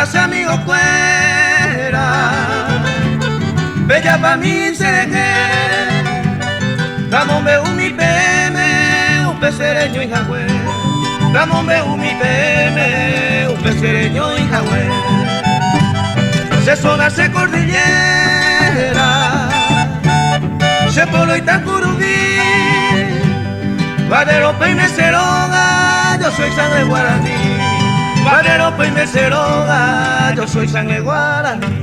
Hágase amigo fuera, bella pa' mí seré. Ramón un mi PM, un pesereño y jagüe. Ramón un mi PM, un pesereño y jagüe. Se zona, se cordillera, se polo y tacurubí. Guadero, peine, ceroga, yo soy sangre guaraní. Guadero, peine, ceroga, yo soy sangre guaraní.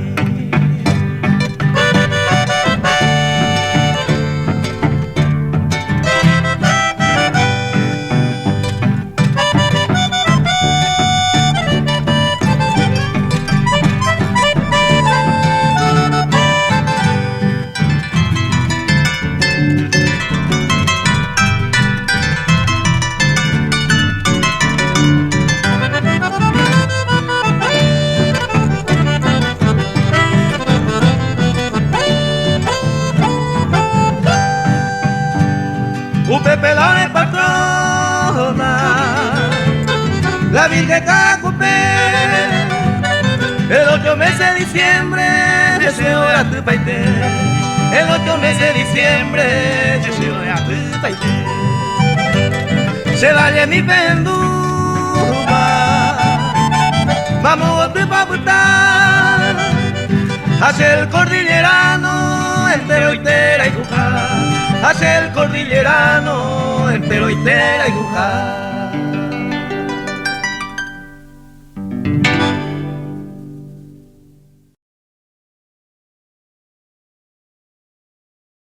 Pepe la es patrona, la Virgen Cacupé. El 8 meses de diciembre, deseo a tu paite. El 8 meses de diciembre, deseo a tu paite. Se vaya mi penduma, vamos a tu paputar. Hace el cordillerano, entero y tera y cujar. Hace el cordillerano, entero y tera y cujar.